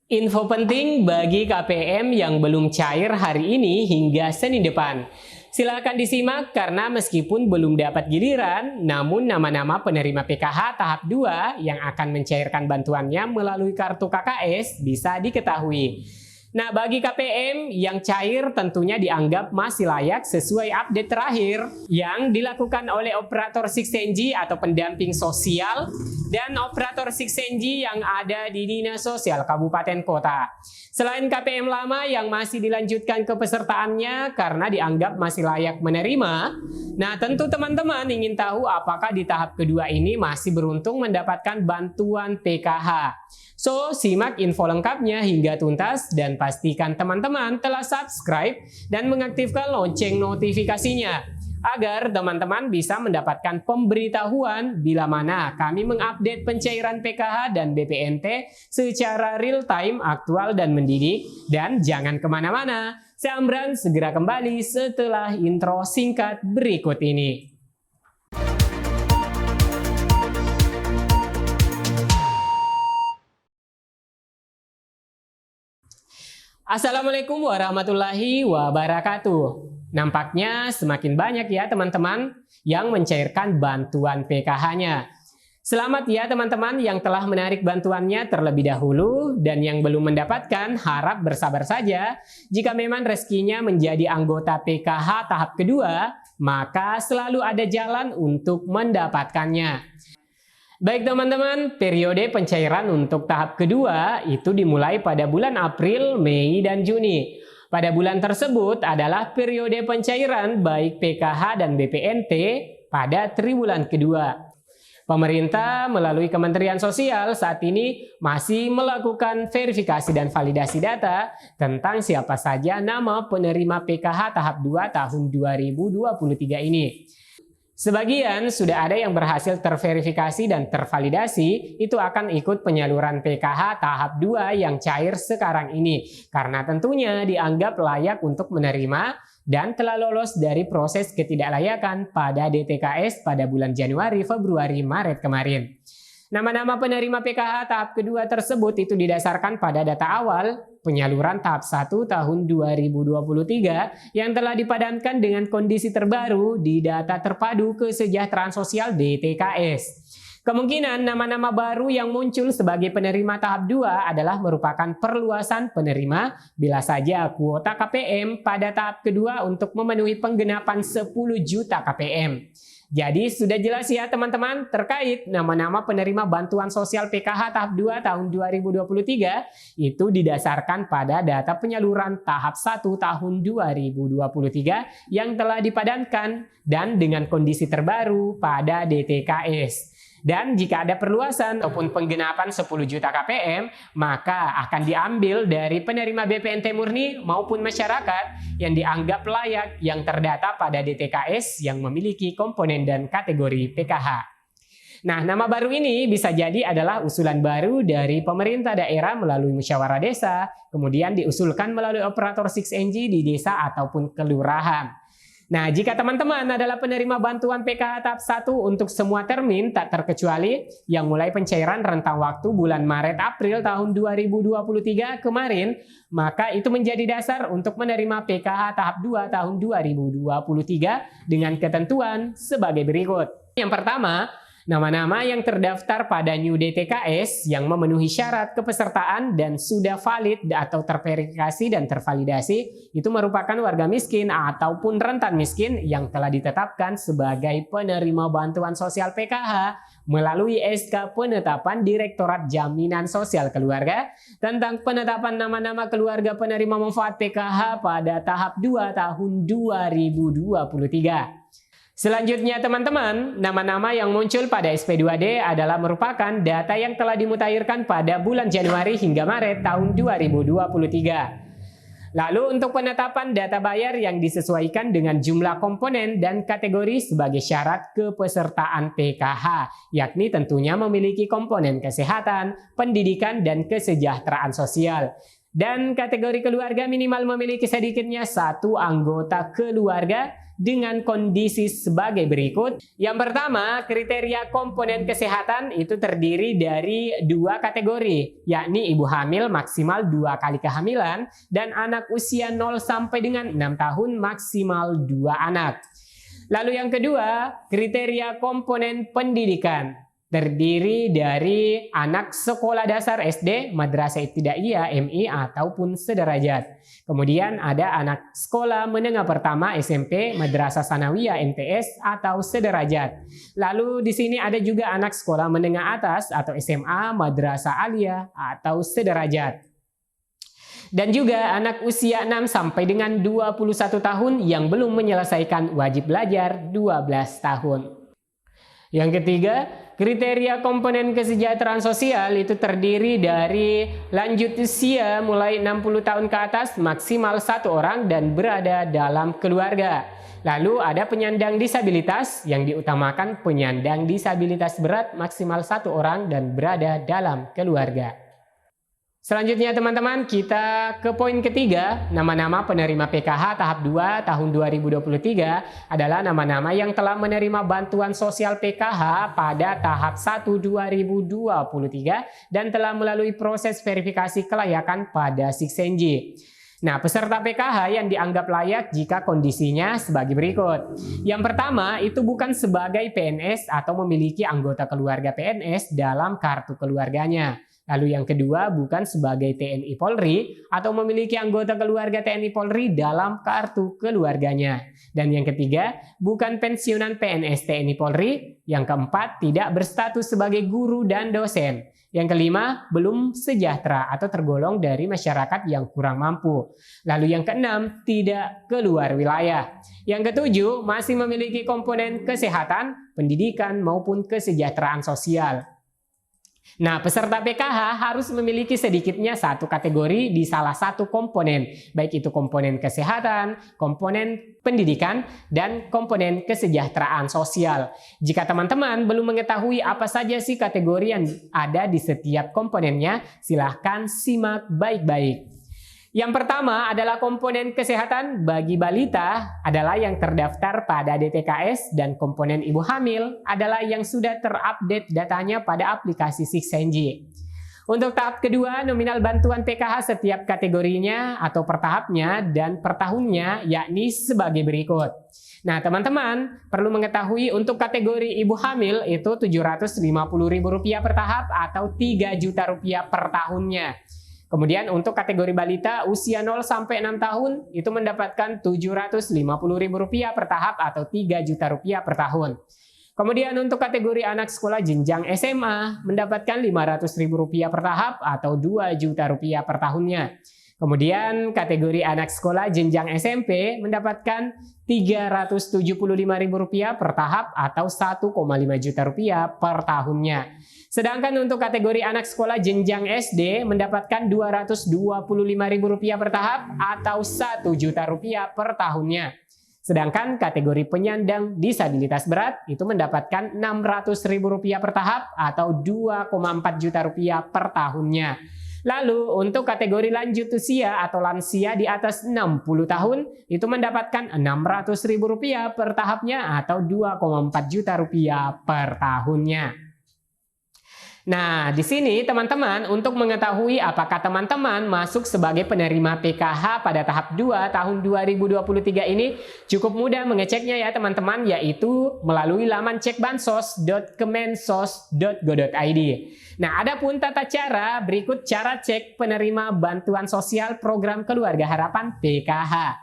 Info penting bagi KPM yang belum cair hari ini hingga Senin depan. Silakan disimak karena meskipun belum dapat giliran, namun nama-nama penerima PKH tahap 2 yang akan mencairkan bantuannya melalui kartu KKS bisa diketahui. Nah, bagi KPM yang cair tentunya dianggap masih layak sesuai update terakhir yang dilakukan oleh operator 6NG atau pendamping sosial dan operator 6NG yang ada di Dinas Sosial Kabupaten Kota. Selain KPM lama yang masih dilanjutkan kepesertaannya karena dianggap masih layak menerima, nah tentu teman-teman ingin tahu apakah di tahap kedua ini masih beruntung mendapatkan bantuan PKH. So, simak info lengkapnya hingga tuntas dan pastikan teman-teman telah subscribe dan mengaktifkan lonceng notifikasinya agar teman-teman bisa mendapatkan pemberitahuan bila mana kami mengupdate pencairan PKH dan BPNT secara real time, aktual dan mendidik. Dan jangan kemana-mana, saya Amran segera kembali setelah intro singkat berikut ini. Assalamualaikum warahmatullahi wabarakatuh. Nampaknya semakin banyak ya teman-teman yang mencairkan bantuan PKH-nya. Selamat ya teman-teman yang telah menarik bantuannya terlebih dahulu, dan yang belum mendapatkan harap bersabar saja. Jika memang rezekinya menjadi anggota PKH tahap kedua, maka selalu ada jalan untuk mendapatkannya. Baik teman-teman, periode pencairan untuk tahap kedua itu dimulai pada bulan April, Mei, dan Juni. Pada bulan tersebut adalah periode pencairan baik PKH dan BPNT pada triwulan kedua. Pemerintah melalui Kementerian Sosial saat ini masih melakukan verifikasi dan validasi data tentang siapa saja nama penerima PKH tahap 2 tahun 2023 ini. Sebagian sudah ada yang berhasil terverifikasi dan tervalidasi, itu akan ikut penyaluran PKH tahap 2 yang cair sekarang ini, karena tentunya dianggap layak untuk menerima dan telah lolos dari proses ketidaklayakan pada DTKS pada bulan Januari, Februari, Maret kemarin. Nama-nama penerima PKH tahap kedua tersebut itu didasarkan pada data awal penyaluran tahap 1 tahun 2023 yang telah dipadankan dengan kondisi terbaru di data terpadu kesejahteraan sosial DTKS. Kemungkinan nama-nama baru yang muncul sebagai penerima tahap 2 adalah merupakan perluasan penerima bila saja kuota KPM pada tahap kedua untuk memenuhi penggenapan 10 juta KPM. Jadi sudah jelas ya teman-teman terkait nama-nama penerima bantuan sosial PKH tahap 2 tahun 2023 itu didasarkan pada data penyaluran tahap 1 tahun 2023 yang telah dipadankan dan dengan kondisi terbaru pada DTKS. Dan jika ada perluasan ataupun penggenapan 10 juta KPM, maka akan diambil dari penerima BPNT murni maupun masyarakat yang dianggap layak yang terdata pada DTKS yang memiliki komponen dan kategori PKH. Nah, nama baru ini bisa jadi adalah usulan baru dari pemerintah daerah melalui musyawarah desa, kemudian diusulkan melalui operator 6NG di desa ataupun kelurahan. Nah, jika teman-teman adalah penerima bantuan PKH tahap 1 untuk semua termin tak terkecuali yang mulai pencairan rentang waktu bulan Maret-April tahun 2023 kemarin, maka itu menjadi dasar untuk menerima PKH tahap 2 tahun 2023 dengan ketentuan sebagai berikut. Yang pertama, nama-nama yang terdaftar pada New DTKS yang memenuhi syarat kepesertaan dan sudah valid atau terverifikasi dan tervalidasi itu merupakan warga miskin ataupun rentan miskin yang telah ditetapkan sebagai penerima bantuan sosial PKH melalui SK Penetapan Direktorat Jaminan Sosial Keluarga tentang penetapan nama-nama keluarga penerima manfaat PKH pada tahap 2 tahun 2023. Selanjutnya teman-teman, nama-nama yang muncul pada SP2D adalah merupakan data yang telah dimutakhirkan pada bulan Januari hingga Maret tahun 2023. Lalu untuk penetapan data bayar yang disesuaikan dengan jumlah komponen dan kategori sebagai syarat kepesertaan PKH, yakni tentunya memiliki komponen kesehatan, pendidikan, dan kesejahteraan sosial. Dan kategori keluarga minimal memiliki sedikitnya 1 anggota keluarga dengan kondisi sebagai berikut. Yang pertama, kriteria komponen kesehatan itu terdiri dari 2 kategori, yakni ibu hamil maksimal 2 kali kehamilan dan anak usia 0 sampai dengan 6 tahun maksimal 2 anak. Lalu yang kedua, kriteria komponen pendidikan terdiri dari anak sekolah dasar SD, madrasah ibtidaiyah, MI ataupun sederajat. Kemudian ada anak sekolah menengah pertama SMP, madrasah sanawiyah, MTS atau sederajat. Lalu di sini ada juga anak sekolah menengah atas atau SMA, madrasah aliyah atau sederajat. Dan juga anak usia 6 sampai dengan 21 tahun yang belum menyelesaikan wajib belajar 12 tahun. Yang ketiga, kriteria komponen kesejahteraan sosial itu terdiri dari lanjut usia mulai 60 tahun ke atas maksimal 1 orang dan berada dalam keluarga. Lalu ada penyandang disabilitas yang diutamakan penyandang disabilitas berat maksimal 1 orang dan berada dalam keluarga. Selanjutnya teman-teman, kita ke poin ketiga. Nama-nama penerima PKH tahap 2 tahun 2023 adalah nama-nama yang telah menerima bantuan sosial PKH pada tahap 1 2023 dan telah melalui proses verifikasi kelayakan pada Siksenji. Nah, peserta PKH yang dianggap layak jika kondisinya sebagai berikut. Yang pertama, itu bukan sebagai PNS atau memiliki anggota keluarga PNS dalam kartu keluarganya. Lalu yang kedua, bukan sebagai TNI Polri atau memiliki anggota keluarga TNI Polri dalam kartu keluarganya. Dan yang ketiga, bukan pensiunan PNS TNI Polri. Yang keempat, tidak berstatus sebagai guru dan dosen. Yang kelima, belum sejahtera atau tergolong dari masyarakat yang kurang mampu. Lalu yang keenam, tidak keluar wilayah. Yang ketujuh, masih memiliki komponen kesehatan, pendidikan maupun kesejahteraan sosial. Nah, peserta PKH harus memiliki sedikitnya 1 kategori di salah satu komponen, baik itu komponen kesehatan, komponen pendidikan, dan komponen kesejahteraan sosial. Jika teman-teman belum mengetahui apa saja sih kategori yang ada di setiap komponennya, silahkan simak baik-baik. Yang pertama adalah komponen kesehatan bagi balita adalah yang terdaftar pada DTKS dan komponen ibu hamil adalah yang sudah terupdate datanya pada aplikasi Siksenji. Untuk tahap kedua, nominal bantuan PKH setiap kategorinya atau per tahapnya dan per tahunnya yakni sebagai berikut. Nah, teman-teman perlu mengetahui untuk kategori ibu hamil itu Rp750.000 per tahap atau Rp3 juta per tahunnya. Kemudian untuk kategori balita usia 0 sampai 6 tahun itu mendapatkan Rp750.000 per tahap atau Rp3 juta per tahun. Kemudian untuk kategori anak sekolah jenjang SMA mendapatkan Rp500.000 per tahap atau Rp2 juta per tahunnya. Kemudian kategori anak sekolah jenjang SMP mendapatkan Rp375.000 per tahap atau Rp1,5 juta per tahunnya. Sedangkan untuk kategori anak sekolah jenjang SD mendapatkan Rp225.000 per tahap atau Rp1 juta per tahunnya. Sedangkan kategori penyandang disabilitas berat itu mendapatkan Rp600.000 per tahap atau Rp2,4 juta per tahunnya. Lalu untuk kategori lanjut usia atau lansia di atas 60 tahun itu mendapatkan Rp600.000 per tahapnya atau Rp2,4 juta per tahunnya. Nah, di sini teman-teman untuk mengetahui apakah teman-teman masuk sebagai penerima PKH pada tahap 2 tahun 2023 ini cukup mudah mengeceknya ya teman-teman, yaitu melalui laman cekbansos.kemensos.go.id. Nah, adapun tata cara berikut cara cek penerima bantuan sosial program Keluarga Harapan PKH.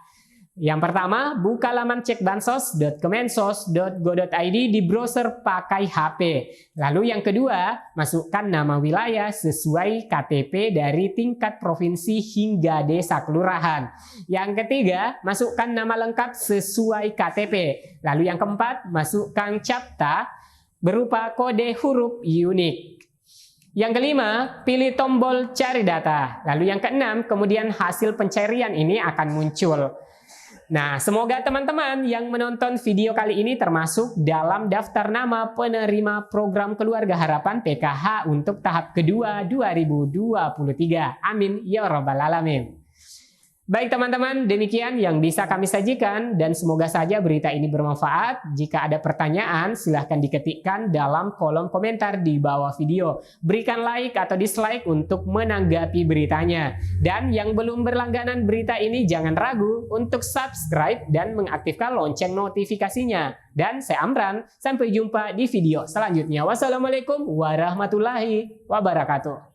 Yang pertama, buka laman cekbansos.kemensos.go.id di browser pakai HP. Lalu yang kedua, masukkan nama wilayah sesuai KTP dari tingkat provinsi hingga desa kelurahan. Yang ketiga, masukkan nama lengkap sesuai KTP. Lalu yang keempat, masukkan CAPTCHA berupa kode huruf unik. Yang kelima, pilih tombol cari data. Lalu yang keenam, kemudian hasil pencarian ini akan muncul. Nah, semoga teman-teman yang menonton video kali ini termasuk dalam daftar nama penerima program Keluarga Harapan PKH untuk tahap kedua 2023. Amin ya rabbal alamin. Baik teman-teman, demikian yang bisa kami sajikan dan semoga saja berita ini bermanfaat. Jika ada pertanyaan, silahkan diketikkan dalam kolom komentar di bawah video. Berikan like atau dislike untuk menanggapi beritanya. Dan yang belum berlangganan berita ini jangan ragu untuk subscribe dan mengaktifkan lonceng notifikasinya. Dan saya Amran, sampai jumpa di video selanjutnya. Wassalamualaikum warahmatullahi wabarakatuh.